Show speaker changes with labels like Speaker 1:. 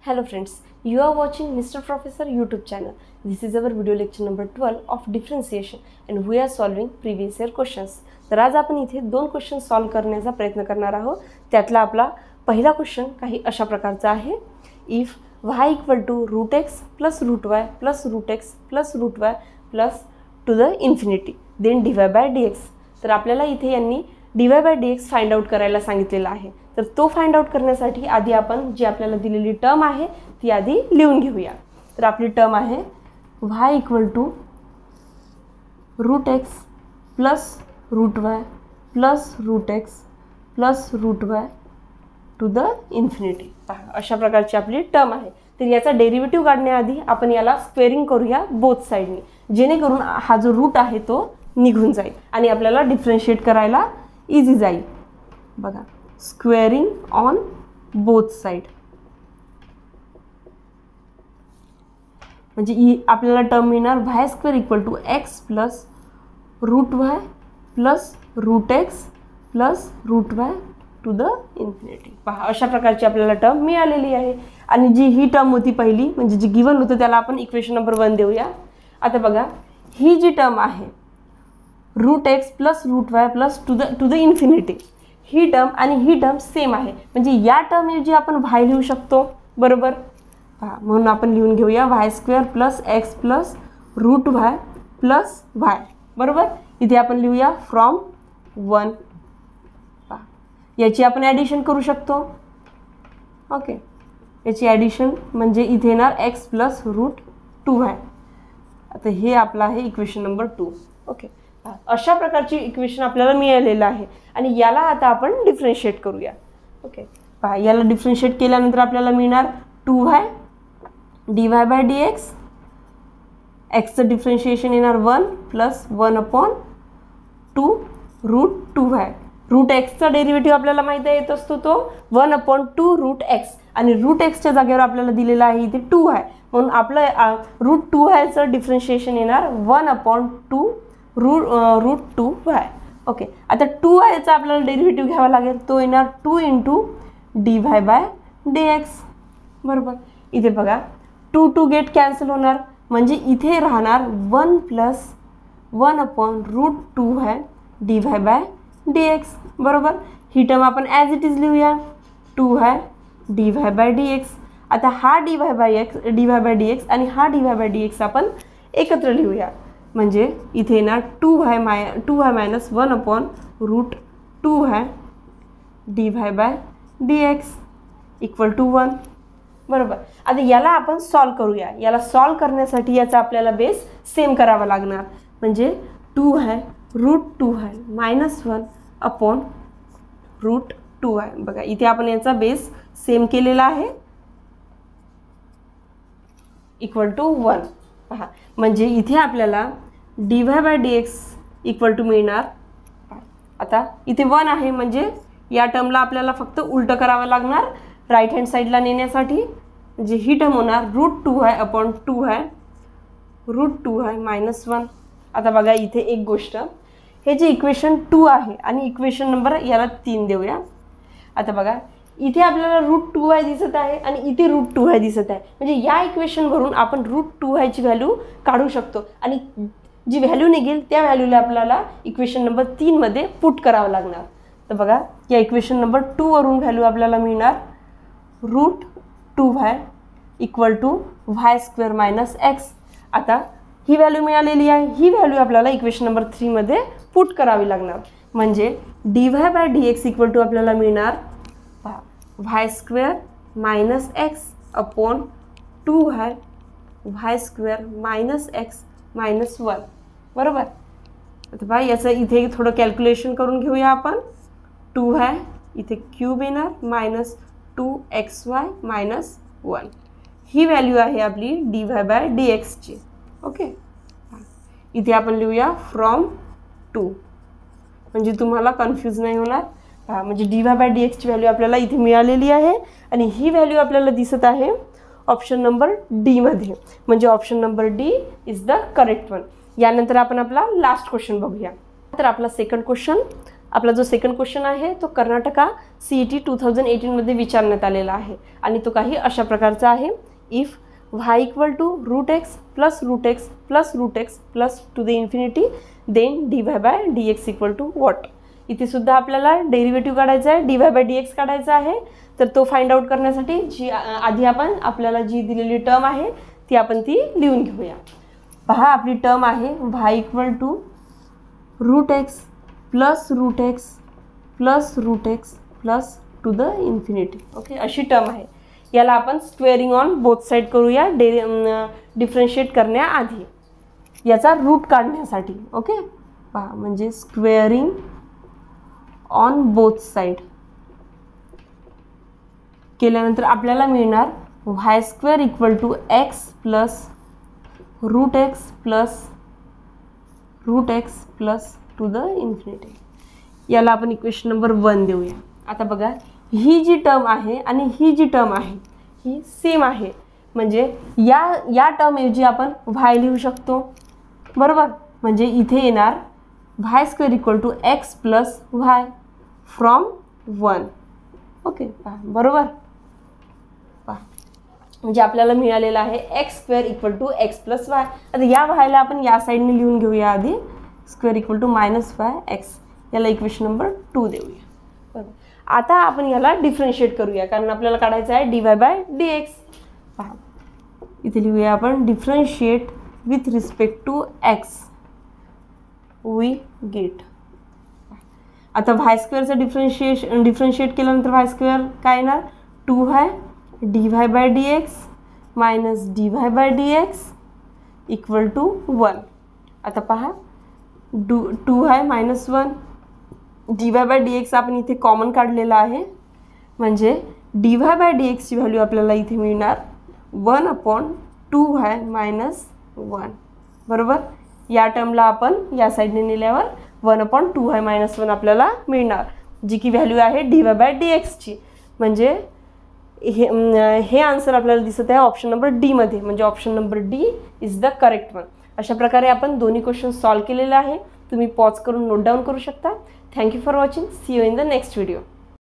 Speaker 1: Hello friends, you are watching Mr. Professor YouTube channel. This is our video lecture number 12 of differentiation and we are solving previous year questions. तर आज आपण इथे दोन question solve करण्याचा प्रयत्न करणार आहोत. त्यातला आपला पहिला क्वेश्चन काही अशा प्रकारचा आहे. If y = √x + √y + √x + √y plus to the infinity then dy/dx. तर आपल्याला इथे यांनी dy/dx फाइंड आउट करायला सांगितलेला आहे. तर तो फाइंड आउट करण्यासाठी आधी आपण जी आपल्याला दिलेली टर्म आहे ती आधी लिहून घेऊया. तर आपली टर्म आहे y = √x + √y + √x + √y to the infinity. पहा अशा प्रकारची आपली टर्म आहे. तर याचा डेरिव्हेटिव्ह काढण्याआधी आपण याला स्क्वेअरिंग करूया बोथ साइडनी, जेणेकरून हा जो रूट आहे तो निघून जाईल आणि आपल्याला डिफरन्शिएट करायला इझी जाईल. बघा, स्क्वेअरिंग ऑन बोथ साइड म्हणजे आपल्याला टर्म मिळणार y² = x + √y + √x + √y to the infinity. पहा अशा प्रकारची आपल्याला टर्म मिळालेली आहे. आणि जी ही टर्म होती पहिली म्हणजे जी गिवन होतं त्याला आपण इक्वेशन नंबर 1 देऊया. आता बघा, ही जी टर्म आहे √x + √y + to the infinity, ही टर्म आणि ही टर्म सेम आहे. म्हणजे या टर्मऐवजी आपण y लिहू शकतो, बरोबर. पहा म्हणून आपण लिहून घेऊया y² + x + √y + y, बरोबर. इथे आपण लिहूया फ्रॉम 1. याची आपण ॲडिशन करू शकतो. ओके, याची ॲडिशन म्हणजे इथे येणार x + √2y. आता हे आपलं आहे इक्वेशन नंबर 2. ओके, अशा प्रकारची इक्वेशन आपल्याला मिळालेलं आहे आणि याला आता आपण डिफरन्शिएट करूया. ओके, पहा याला डिफरन्शिएट केल्यानंतर आपल्याला मिळणार 2y dy/dx. xचं डिफरन्शिएशन येणार 1 + 1/2 √2y. √x डेरिव्हेटिव्ह आपल्याला माहिती आहे येत असतो तो 1/2 √x आणि √xच्या जागेवर आपल्याला दिलेला आहे इथे 2 आहे. म्हणून आपलं √2yचं डिफरन्शिएशन येणार 1/2 √2y. ओके, आता 2yचा आपल्याला डेरिव्हेटिव्ह घ्यावा लागेल. तो येणार 2 × dy/dx, बरोबर. इथे बघा 2 गेट कॅन्सल होणार म्हणजे इथे राहणार 1 + 1/√2y dy/dx, बरोबर. ही टर्म आपण ॲज इट इज लिहूया 2y dy/dx. आता हा dy/dx आणि हा dy/dx आपण एकत्र लिहूया म्हणजे इथे येणार 2y - 1/√2y dy/dx = 1, बरोबर. आता याला आपण सॉल्व करूया. याला सॉल्व करण्यासाठी याचा आपल्याला बेस सेम करावा लागणार म्हणजे 2y √2y - 1/√2y. बघा इथे आपण याचा बेस सेम केलेला आहे = 1. पहा म्हणजे इथे आपल्याला dy/dx = मिळणार. आता इथे 1 आहे म्हणजे या टर्मला आपल्याला फक्त उलटं करावं लागणार राईट हँड साईडला नेण्यासाठी. म्हणजे ही टर्म होणार √2y/2y √2y - 1. आता बघा इथे एक गोष्ट, हे जे इक्वेशन 2 आहे आणि इक्वेशन नंबर याला 3 देऊया. आता बघा इथे आपल्याला √2y दिसत आहे आणि इथे √2y दिसत आहे. म्हणजे या इक्वेशनवरून आपण √2y ची व्हॅल्यू काढू शकतो आणि जी व्हॅल्यू निघेल त्या व्हॅल्यूला आपल्याला इक्वेशन नंबर 3 मध्ये पुट करावं लागणार. तर बघा या इक्वेशन नंबर 2 वरून व्हॅल्यू आपल्याला मिळणार √2y = y² - x. आता ही व्हॅल्यू मिळालेली आहे. ही व्हॅल्यू आपल्याला इक्वेशन नंबर 3 मध्ये पुट करावी लागणार म्हणजे dy/dx = आपल्याला मिळणार y² - x / 2y y² - x - 1, बरोबर. आता बघा याचं इथे थोडं कॅल्क्युलेशन करून घेऊया आपण. 2y इथे क्यूब येणार -2xy - 1. ही व्हॅल्यू आहे आपली dy/dx ची. ओके, इथे आपण लिहूया फ्रॉम 2 म्हणजे तुम्हाला कन्फ्यूज नाही होणार. पहा म्हणजे dy/dx ची व्हॅल्यू आपल्याला इथे मिळालेली आहे आणि ही व्हॅल्यू आपल्याला दिसत आहे ऑप्शन नंबर डी मध्ये. म्हणजे option number D is the correct one. यानंतर आपण आपला लास्ट क्वेश्चन बघूया. तर आपला सेकंड क्वेश्चन आपला जो सेकंड क्वेश्चन आहे तो कर्नाटका CET 2018मध्ये विचारण्यात आलेला आहे आणि तो काही अशा प्रकारचा आहे. If y equal to √x plus √x plus √x plus to the infinity then dy/dx equal to what. इथे सुद्धा आपल्याला डेरिव्हेटिव्ह काढायचा आहे, dy/dx काढायचा आहे. तर तो फाइंड आउट करण्यासाठी जी आधी आपण आपल्याला जी दिलेली टर्म आहे ती आपण ती लिहून घेऊया. पहा आपली टर्म आहे y equal to √x plus √x plus √x plus to the infinity. Okay, अशी टर्म आहे. याला आपण स्क्वेअरिंग ऑन बोथ साईड करूया डिफरन्शिएट करण्याआधी याचा रूट काढण्यासाठी. ओके, पहा म्हणजे स्क्वेअरिंग ऑन बोथ साईड केल्यानंतर आपल्याला मिळणार y² equal to x plus √x plus √x plus to the infinity. याला आपण इक्वेशन नंबर 1 देऊया. आता बघा ही जी टर्म आहे आणि ही जी टर्म आहे ही सेम आहे, म्हणजे या टर्मऐवजी आपण y लिहू शकतो, बरोबर. म्हणजे इथे येणार y² equal to x plus y from 1. Okay, पहा बरोबर. पहा म्हणजे आपल्याला मिळालेलं आहे x² equal to x plus y. आता या yला आपण या साईडने लिहून घेऊया आधी, स्क्वेअर इक्वल टू -y(x). याला इक्वेशन नंबर 2 देऊया, बरोबर. आता आपण याला डिफरन्शिएट करूया कारण आपल्याला काढायचं आहे dy/dx. पहा इथे लिहूया आपण differentiate with respect to x we get. आता y² डिफरन्शिएट केल्यानंतर y² काय येणार 2y dy/dx minus dy/dx equal to 1. आता पहा 2y मायनस 1 dy/dx आपण इथे कॉमन काढलेला आहे, म्हणजे dy/dx ची व्हॅल्यू आपल्याला इथे मिळणार 1/2y मायनस 1, बरोबर. या टर्मला आपण या साईडने नेल्यावर 1/2y मायनस 1 आपल्याला मिळणार, जी की व्हॅल्यू आहे dy/dx ची. म्हणजे हे आन्सर आपल्याला दिसत आहे ऑप्शन नंबर डी मध्ये, म्हणजे option number D is the correct one. अशा प्रकारे आपण दोन्ही क्वेश्चन सॉल्व केलेले आहे. तुम्ही पॉज करून नोट डाऊन करू शकता. Thank you for watching. See you in the next video.